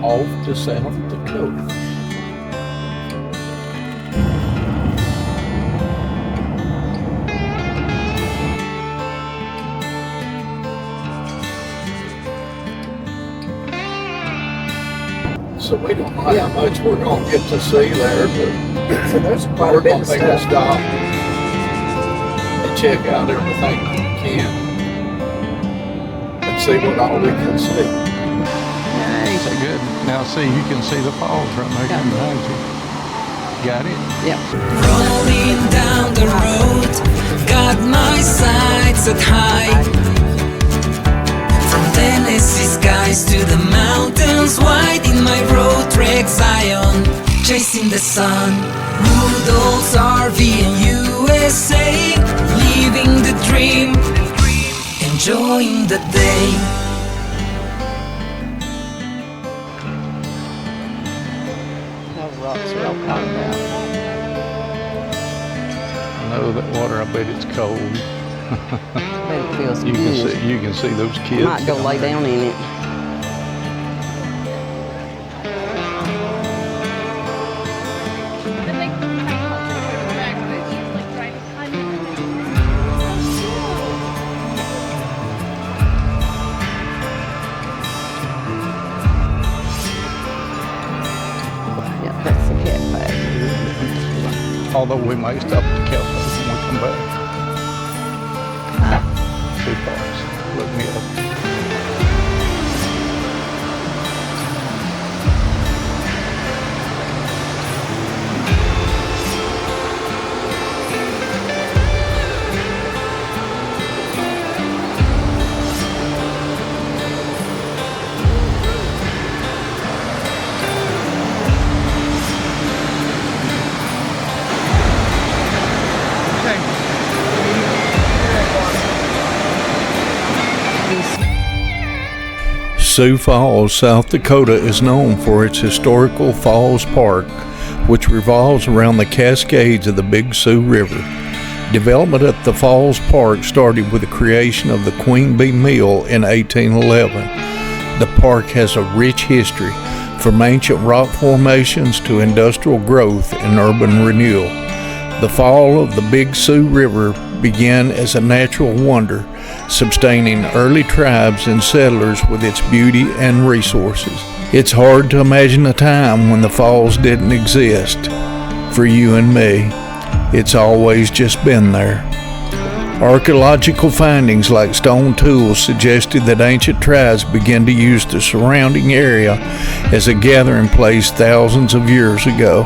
off to South Dakota. So we don't know how much we're going to get to see there, but so there's quite a bit of stuff. Stop and check out everything we can and see what all we can see. Yay. So good. Now see, you can see the falls right there behind you. Got it? Yeah. Rolling down the road, got my sights set high. From Tennessee skies to the mountains wide, in my road trek Zion, chasing the sun. Woodall's RV in USA, living the dream, enjoying the day. Those rocks are all caught about. I know that water, I bet it's cold. I bet it feels You good. can see those kids. Might go lay down in it. Yeah, that's the cafe. Although we may stop at the cafe when we come back. Sioux Falls. Look me up. Sioux Falls, South Dakota is known for its historical Falls Park, which revolves around the Cascades of the Big Sioux River. Development at the Falls Park started with the creation of the Queen Bee Mill in 1811. The park has a rich history, from ancient rock formations to industrial growth and urban renewal. The fall of the Big Sioux River began as a natural wonder, sustaining early tribes and settlers with its beauty and resources. It's hard to imagine a time when the falls didn't exist. For you and me, it's always just been there. Archaeological findings like stone tools suggested that ancient tribes began to use the surrounding area as a gathering place thousands of years ago.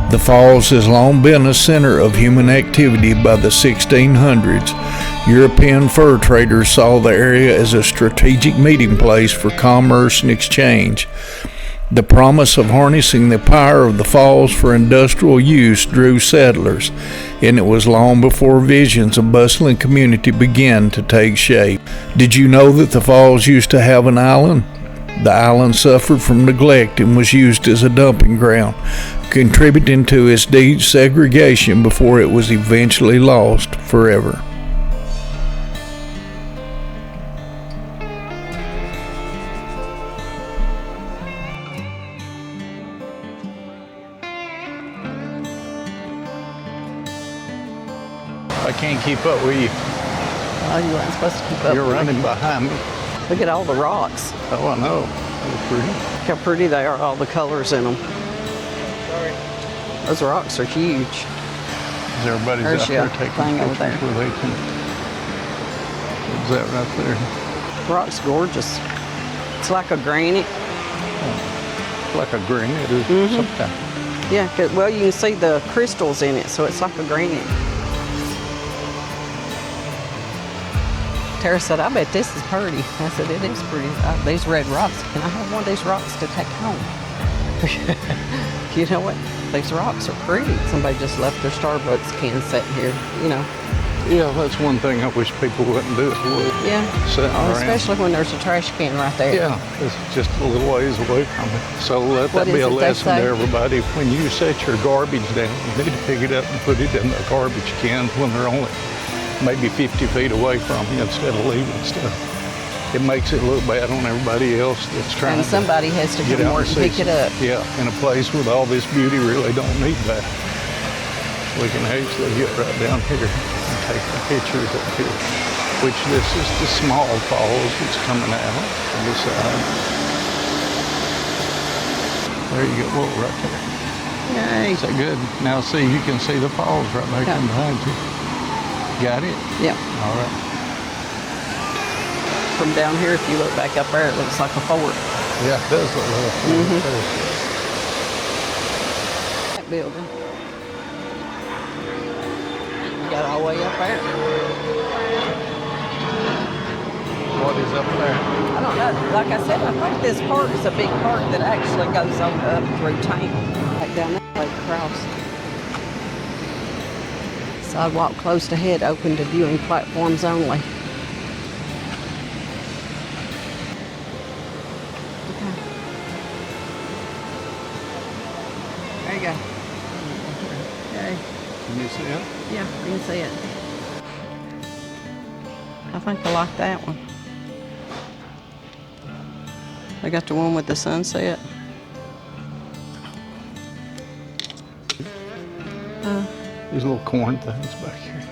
The falls has long been a center of human activity. By the 1600s, European fur traders saw the area as a strategic meeting place for commerce and exchange. The promise of harnessing the power of the falls for industrial use drew settlers, and it was long before visions of bustling community began to take shape. Did you know that the falls used to have an island? The island suffered from neglect and was used as a dumping ground, contributing to its desegregation before it was eventually lost forever. I can't keep up with you. Oh, you weren't supposed to keep up. You're with running me. behind me. Look at all the rocks. Oh, I know. They're pretty. Look how pretty they are, all the colors in them. Those rocks are huge. Is everybody's There's out there your taking thing over pictures there. where they can... What's that right there? The rock's gorgeous. It's like a granite. Like a granite or something. Yeah, well, you can see the crystals in it, so it's like a granite. Tara said, I bet this is pretty. I said, it is pretty. These red rocks, can I have one of these rocks to take home? You know what? These rocks are pretty. Somebody just left their Starbucks can sitting here, you know. Yeah, that's one thing I wish people wouldn't do. Yeah, Sitting around. especially when there's a trash can right there. Yeah, it's just a little ways away from it. So let What that be is a it they lesson to say? everybody. When you set your garbage down, you need to pick it up and put it in the garbage can when they're only maybe 50 feet away from you instead of leaving stuff. it makes it look bad on everybody else that's trying And somebody has to get come out work and pick it up. Yeah, in a place with all this beauty really don't need that. We can actually get right down here and take the pictures up here, which this is the small falls that's coming out on the side. There you go, whoa, right there. Yay. Is that good? Now see, you can see the falls right back Yeah. in behind you. Got it? Yep. All right. From down here, if you look back up there, it looks like a fort. Yeah, it does look like That building. Got all the way up there. What is up there? I don't know. Like I said, I think this park is a big park that actually goes on up through town. Like down that way across. Sidewalk closed ahead, open to viewing platforms only. Okay. There you go. Okay. Can you see it? Yeah, you can see it. I think I like that one. I got the one with the sunset. These little corn things back here.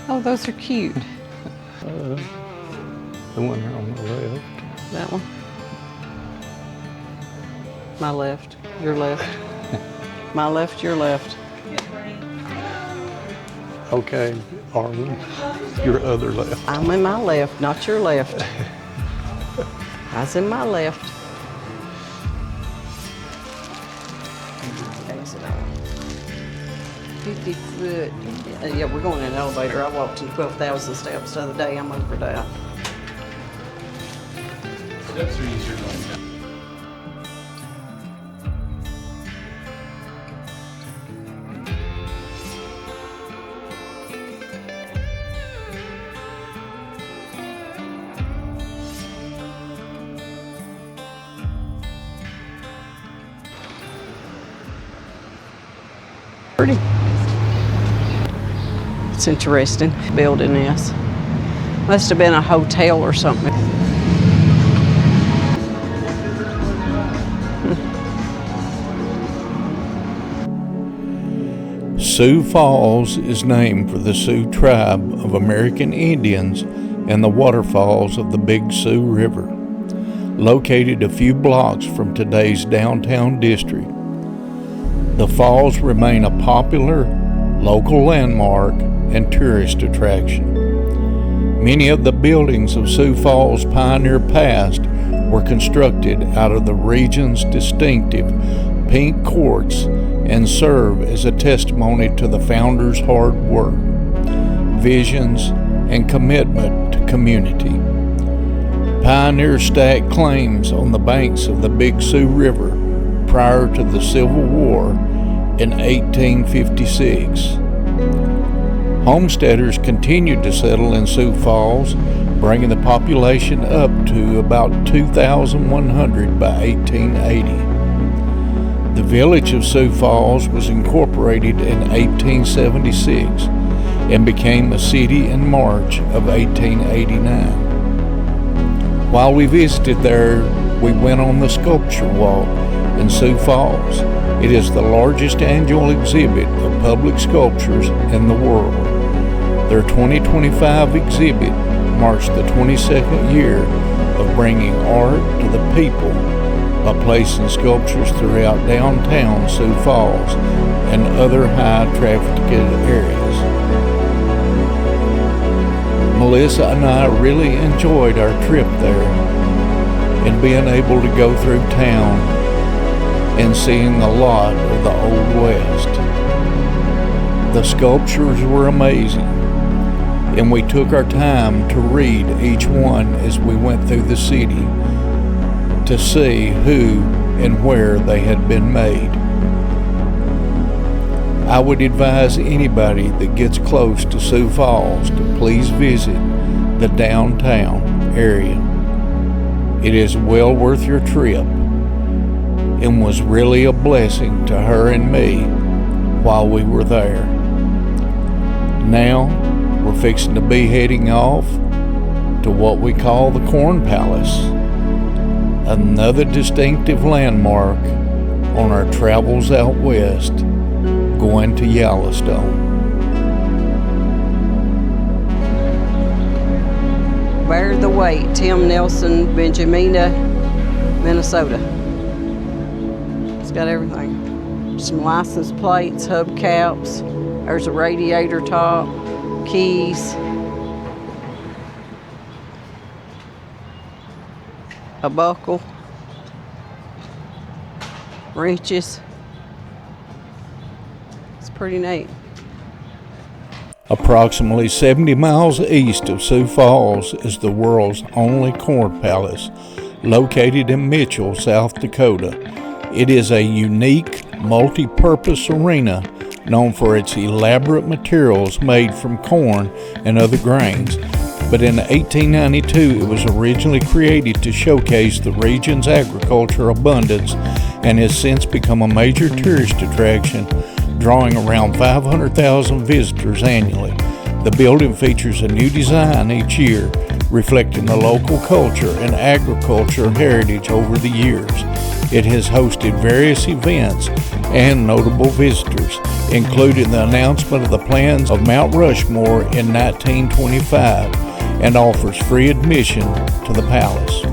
Oh, those are cute. The one here on the left. That one. My left, your left. My left, your left. Okay, Arlen, your other left. I'm in my left, not your left. I was in my left. Okay, so that one. 50 foot. Yeah, we're going in an elevator. I walked to 12,000 steps the other day. I'm over that. Steps are easier going down. Pretty. It's interesting building this. Must have been a hotel or something. Sioux Falls is named for the Sioux tribe of American Indians and the waterfalls of the Big Sioux River, located a few blocks from today's downtown district. The falls remain a popular local landmark and tourist attraction. Many of the buildings of Sioux Falls' pioneer past were constructed out of the region's distinctive pink quartz and serve as a testimony to the founders' hard work, visions, and commitment to community. Pioneers stacked claims on the banks of the Big Sioux River prior to the Civil War in 1856. Homesteaders continued to settle in Sioux Falls, bringing the population up to about 2,100 by 1880. The village of Sioux Falls was incorporated in 1876 and became a city in March of 1889. While we visited there, we went on the sculpture walk in Sioux Falls. It is the largest annual exhibit of public sculptures in the world. Their 2025 exhibit marks the 22nd year of bringing art to the people by placing sculptures throughout downtown Sioux Falls and other high-trafficked areas. Melissa and I really enjoyed our trip there and being able to go through town and seeing a lot of the Old West. The sculptures were amazing, and we took our time to read each one as we went through the city to see who and where they had been made. I would advise anybody that gets close to Sioux Falls to please visit the downtown area. It is well worth your trip and was really a blessing to her and me while we were there. Now we're fixing to be heading off to what we call the Corn Palace, another distinctive landmark on our travels out west, going to Yellowstone. Bear the Weight, Tim Nelson, Benjamina, Minnesota. It's got everything. Some license plates, hubcaps. There's a radiator top, keys, a buckle, wrenches. It's pretty neat. Approximately 70 miles east of Sioux Falls is the world's only corn palace, located in Mitchell, South Dakota. It is a unique, multi-purpose arena known for its elaborate materials made from corn and other grains. But in 1892, it was originally created to showcase the region's agricultural abundance and has since become a major tourist attraction, drawing around 500,000 visitors annually. The building features a new design each year, reflecting the local culture and agriculture heritage over the years. It has hosted various events and notable visitors, including the announcement of the plans of Mount Rushmore in 1925, and offers free admission to the palace.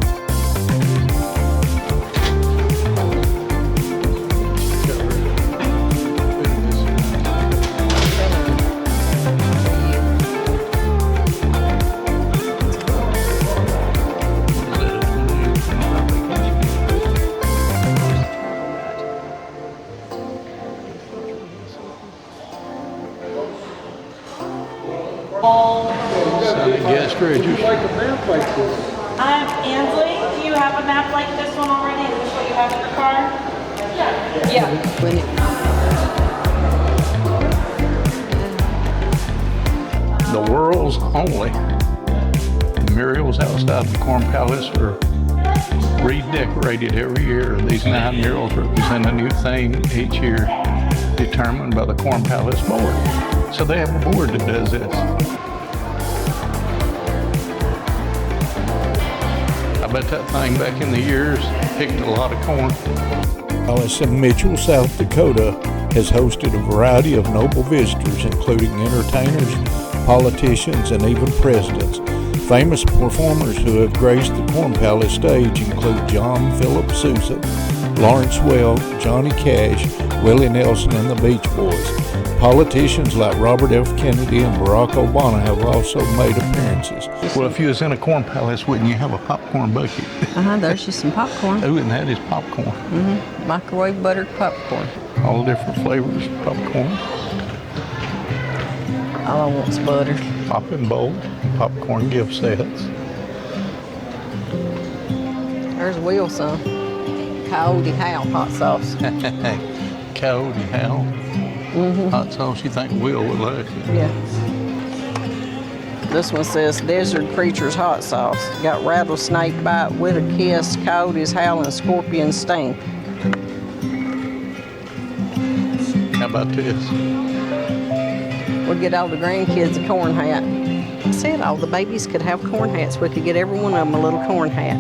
Guest registry. Ansley, do you have a map like this one already? Is this what you have in your car? Yeah. The world's only. The murals outside the Corn Palace are redecorated every year. These 9 murals represent a new theme each year, determined by the Corn Palace board. So they have a board that does this. I bet that thing back in the years picked a lot of corn. Palace in Mitchell, South Dakota has hosted a variety of noble visitors, including entertainers, politicians, and even presidents. Famous performers who have graced the Corn Palace stage include John Philip Sousa, Lawrence Welk, Johnny Cash, Willie Nelson, and the Beach Boys. Politicians like Robert F. Kennedy and Barack Obama have also made appearances. Well, if you was in a Corn Palace, wouldn't you have a popcorn bucket? There's just some popcorn. Ooh, and that is popcorn. Microwave buttered popcorn. All different flavors of popcorn. All I want's butter. Popping bowl, popcorn gift sets. There's Will some. Coyote Hal hot sauce. Coyote Hal. Hot sauce, you think Will would like it? Yeah. This one says Desert Creatures hot sauce. Got rattlesnake bite, with a kiss, coyotes howl, and scorpion sting. How about this? We'll get all the grandkids a corn hat. I said all the babies could have corn hats. We could get every one of them a little corn hat.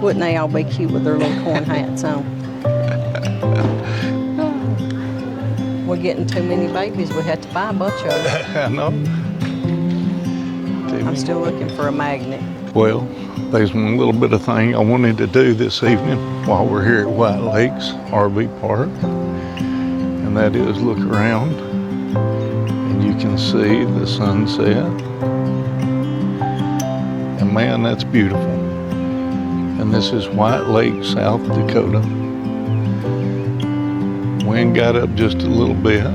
Wouldn't they all be cute with their little corn hats on? We're getting too many babies. We had to buy a bunch of them. I know. I'm still looking for a magnet. Well, there's one little bit of thing I wanted to do this evening while we're here at White Lakes RV Park, and that is look around, and you can see the sunset, and man, that's beautiful. And this is White Lake, South Dakota. Wind got up just a little bit.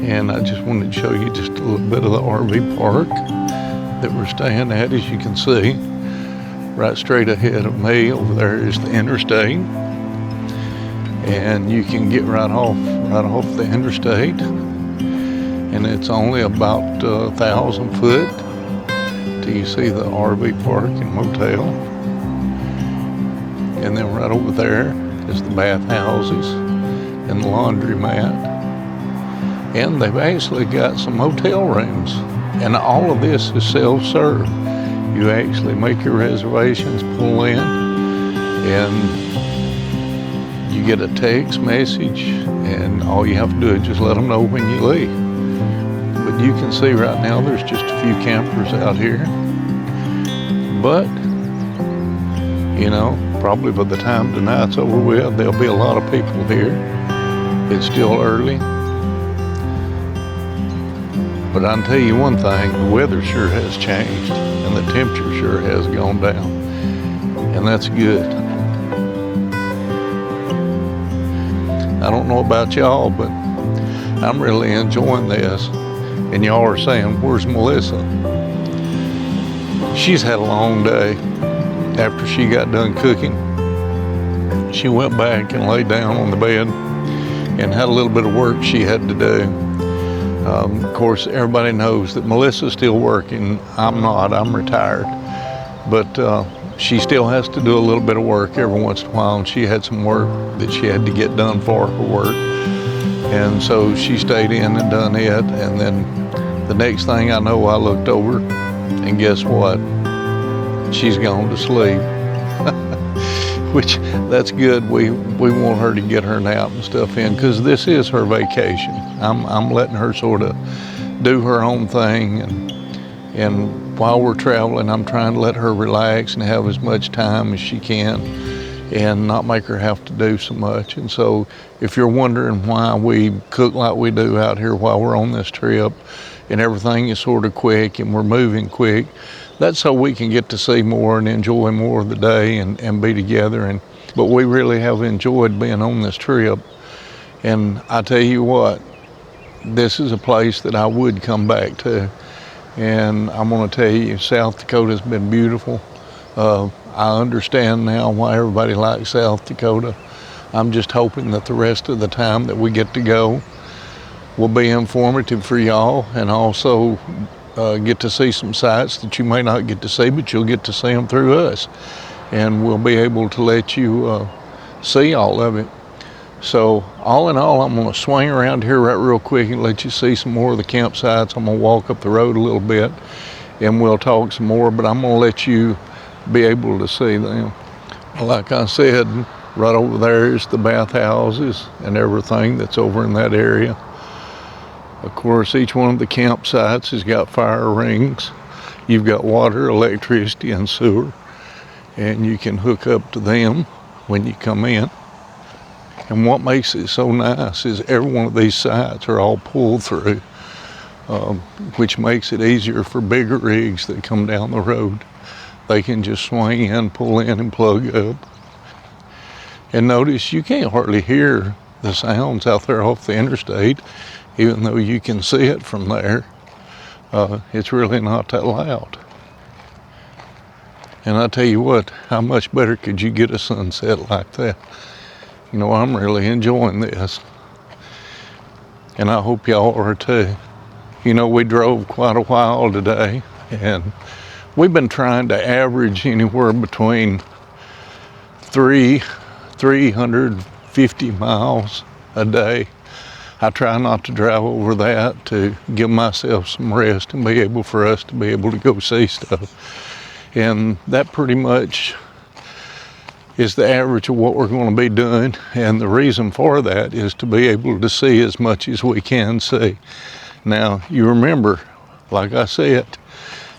And I just wanted to show you just a little bit of the RV park that we're staying at. As you can see, right straight ahead of me over there is the interstate. And you can get right off the interstate. And it's only about 1,000 foot till you see the RV park and motel. And then right over there is the bathhouses. and laundromat. And they've actually got some hotel rooms. And all of this is self-serve. You actually make your reservations, pull in, and you get a text message, and all you have to do is just let them know when you leave. But you can see right now there's just a few campers out here. But, you know, probably by the time tonight's over with, there'll be a lot of people here. It's still early. But I can tell you one thing, the weather sure has changed and the temperature sure has gone down. And that's good. I don't know about y'all, but I'm really enjoying this. And y'all are saying, where's Melissa? She's had a long day. After she got done cooking, she went back and laid down on the bed and had a little bit of work she had to do. Of course, everybody knows that Melissa's still working. I'm not, I'm retired. But she still has to do a little bit of work every once in a while, and she had some work that she had to get done for her work. And so she stayed in and done it, and then the next thing I know, I looked over, and guess what? She's gone to sleep. Which, that's good. We want her to get her nap and stuff in, because this is her vacation. I'm letting her sort of do her own thing, and while we're traveling, I'm trying to let her relax and have as much time as she can and not make her have to do so much. And so if you're wondering why we cook like we do out here while we're on this trip and everything is sort of quick and we're moving quick, that's so we can get to see more and enjoy more of the day and be together. But we really have enjoyed being on this trip. And I tell you what, this is a place that I would come back to. And I'm gonna tell you, South Dakota's been beautiful. I understand now why everybody likes South Dakota. I'm just hoping that the rest of the time that we get to go will be informative for y'all, and also get to see some sights that you may not get to see, but you'll get to see them through us. And we'll be able to let you see all of it. So all in all, I'm gonna swing around here right real quick and let you see some more of the campsites. I'm gonna walk up the road a little bit and we'll talk some more, but I'm gonna let you be able to see them. Like I said, right over there is the bathhouses and everything that's over in that area. Of course, each one of the campsites has got fire rings. You've got water, electricity, and sewer, and you can hook up to them when you come in. And what makes it so nice is every one of these sites are all pulled through, which makes it easier for bigger rigs that come down the road. They can just swing in, pull in, and plug up. And notice you can't hardly hear the sounds out there off the interstate, even though you can see it from there. It's really not that loud. And I tell you what, how much better could you get a sunset like that? You know, I'm really enjoying this. And I hope y'all are too. You know, we drove quite a while today, and we've been trying to average anywhere between 350 miles a day. I try not to drive over that to give myself some rest and be able for us to be able to go see stuff. And that pretty much is the average of what we're going to be doing. And the reason for that is to be able to see as much as we can see. Now, you remember, like I said,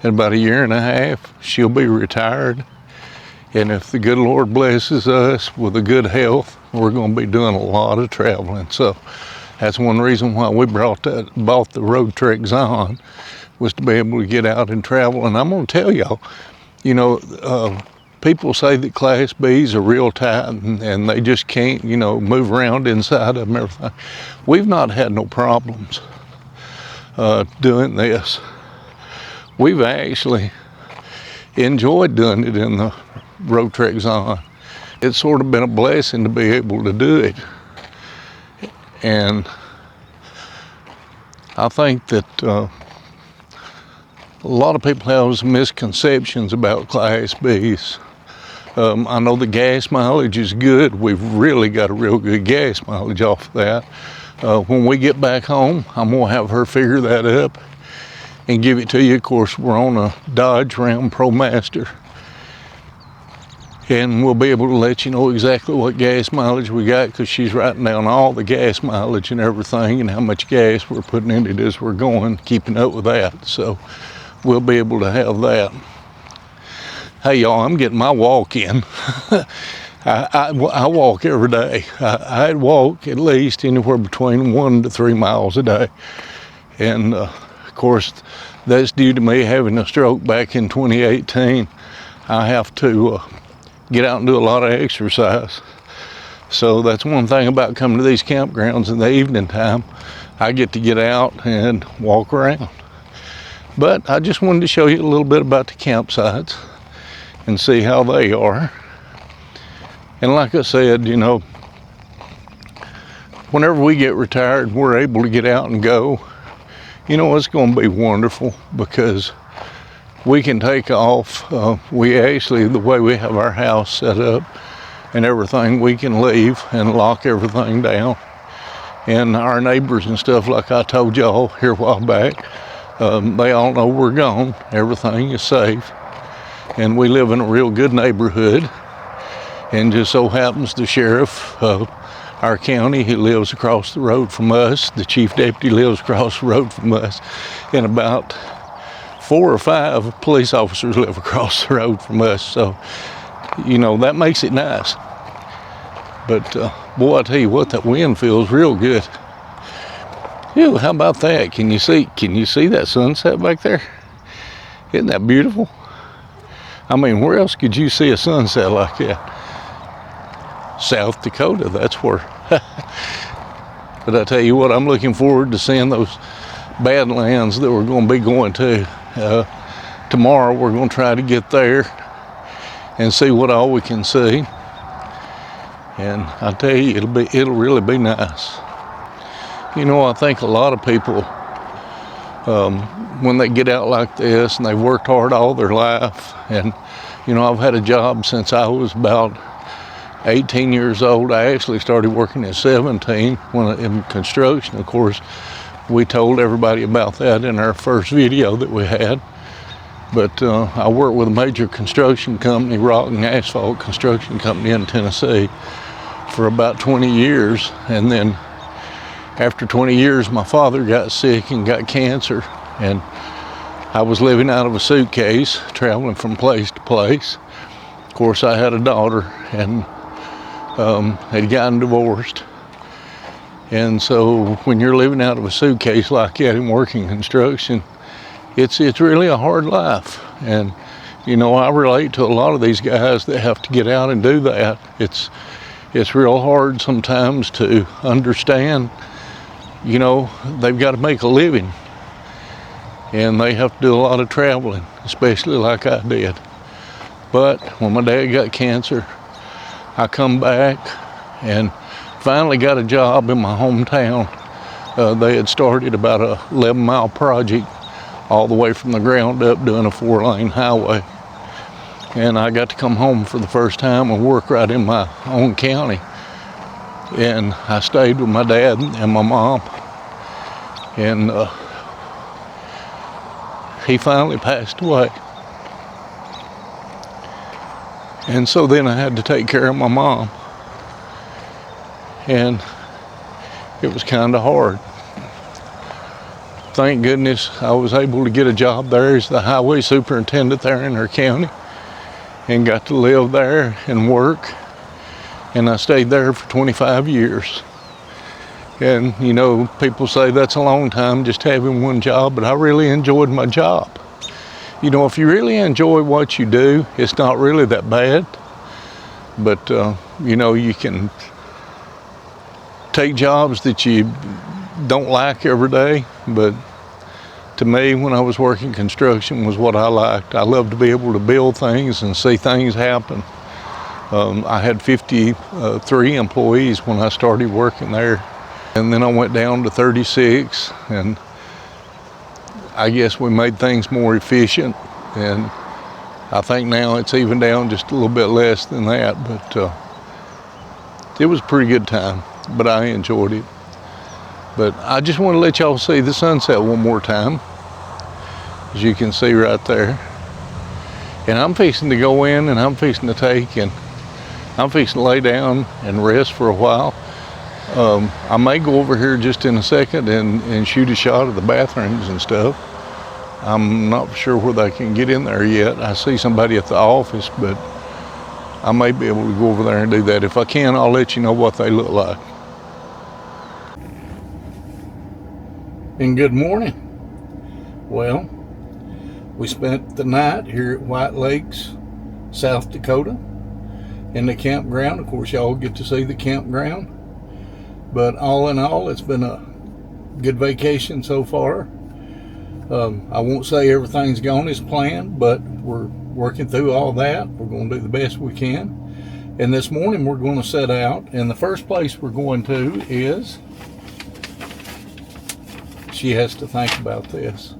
in about a year and a half, she'll be retired. And if the good Lord blesses us with a good health, we're going to be doing a lot of traveling. So that's one reason why we bought the Road Trek Zion, was to be able to get out and travel. And I'm going to tell y'all, you know, people say that Class Bs are real tight and they just can't, you know, move around inside of them and everything. We've not had no problems doing this. We've actually enjoyed doing it in the Road Trek Zion. It's sort of been a blessing to be able to do it. And I think that a lot of people have some misconceptions about Class Bs. I know the gas mileage is good. We've really got a real good gas mileage off of that. When we get back home, I'm gonna have her figure that up and give it to you. Of course, we're on a Dodge Ram ProMaster, and we'll be able to let you know exactly what gas mileage we got, because she's writing down all the gas mileage and everything and how much gas we're putting in it as we're going, keeping up with that. So we'll be able to have that. Hey y'all, I'm getting my walk in. I walk every day. I walk at least anywhere between 1 to 3 miles a day. And of course, that's due to me having a stroke back in 2018. I have to get out and do a lot of exercise. So that's one thing about coming to these campgrounds in the evening time. I get to get out and walk around. But I just wanted to show you a little bit about the campsites and see how they are. And like I said, you know, whenever we get retired, we're able to get out and go. You know, it's going to be wonderful because we can take off. We actually, the way we have our house set up and everything, we can leave and lock everything down. And our neighbors and stuff, like I told y'all here a while back, they all know we're gone. Everything is safe. And we live in a real good neighborhood. And just so happens the sheriff of our county, he lives across the road from us. The chief deputy lives across the road from us. And about 4 or 5 police officers live across the road from us. So, you know, that makes it nice. But boy, I tell you what, that wind feels real good. Ew, how about that? Can you see that sunset back there? Isn't that beautiful? I mean, where else could you see a sunset like that? South Dakota, that's where. But I tell you what, I'm looking forward to seeing those Badlands that we're going to be going to. Tomorrow we're going to try to get there and see what all we can see. And I tell you, it'll really be nice. You know, I think a lot of people, when they get out like this and they've worked hard all their life, and you know, I've had a job since I was about 18 years old. I actually started working at 17 when in construction. Of course, we told everybody about that in our first video that we had. But I worked with a major construction company, rock and asphalt construction company in Tennessee, for about 20 years. And then after 20 years, my father got sick and got cancer. And I was living out of a suitcase, traveling from place to place. Of course, I had a daughter and had gotten divorced. And so when you're living out of a suitcase like that and working construction, it's really a hard life. And you know, I relate to a lot of these guys that have to get out and do that. It's real hard sometimes to understand, you know, they've got to make a living. And they have to do a lot of traveling, especially like I did. But when my dad got cancer, I come back and finally got a job in my hometown. They had started about a 11-mile project all the way from the ground up, doing a 4-lane highway. And I got to come home for the first time and work right in my own county. And I stayed with my dad and my mom. And he finally passed away. And so then I had to take care of my mom. And it was kind of hard. Thank goodness I was able to get a job there as the highway superintendent there in her county, and got to live there and work. And I stayed there for 25 years. And you know, people say that's a long time just having one job, but I really enjoyed my job. You know, if you really enjoy what you do, it's not really that bad. But you know, you can take jobs that you don't like every day, but to me, when I was working construction, was what I liked. I loved to be able to build things and see things happen. I had 53 employees when I started working there, and then I went down to 36, and I guess we made things more efficient, and I think now it's even down just a little bit less than that, but it was a pretty good time, but I enjoyed it. But I just want to let y'all see the sunset one more time, as you can see right there. And I'm fixing to go in and I'm fixing to lay down and rest for a while. I may go over here just in a second and shoot a shot of the bathrooms and stuff. I'm not sure whether I can get in there yet. I see somebody at the office, but I may be able to go over there and do that. If I can, I'll let you know what they look like. And good morning. Well, we spent the night here at White Lakes, South Dakota, in the campground. Of course, y'all get to see the campground. But all in all, it's been a good vacation so far. I won't say everything's gone as planned, but we're working through all that. We're going to do the best we can. And this morning we're going to set out. And the first place we're going to is, she has to think about this.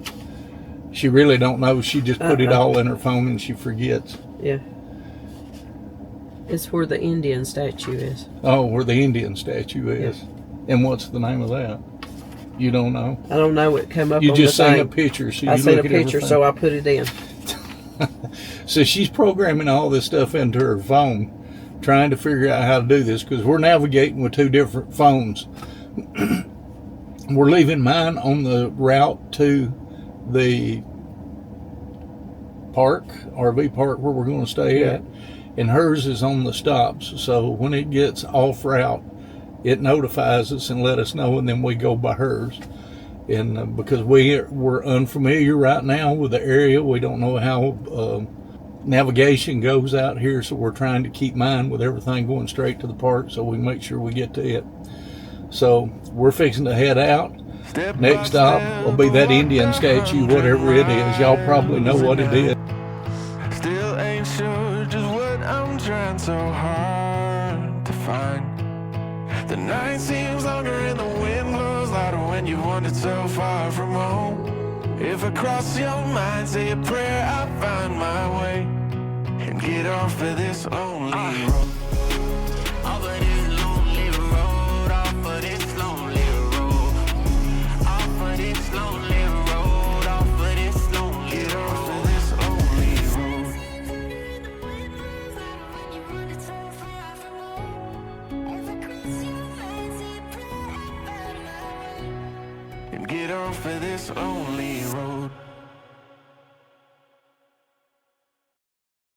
She really don't know. She just put it all in her phone and she forgets. Yeah. It's where the Indian statue is. Oh, where the Indian statue is. Yeah. And what's the name of that? You don't know? I don't know. It came up You on just the seen thing. a picture. So I you seen look a at picture, everything. so I put it in. So she's programming all this stuff into her phone, trying to figure out how to do this, because we're navigating with two different phones. We're leaving mine on the route to the park, RV park, where we're going to stay at, and hers is on the stops. So when it gets off route, it notifies us and let us know, and then we go by hers. And because we're unfamiliar right now with the area, we don't know how navigation goes out here, so we're trying to keep mine with everything going straight to the park so we make sure we get to it. So we're fixing to head out. Next stop will be that Indian statue, whatever it is. Y'all probably know what it is. Still ain't sure just what I'm trying so hard to find. The night seems longer and the wind blows louder when you wandered so far from home. If I cross your mind, say a prayer, I find my way and get off of this lonely road. Off of this lonely road, off of this lonely road, off of this lonely road, off of this lonely road, get off of this lonely road. And get off of this lonely road.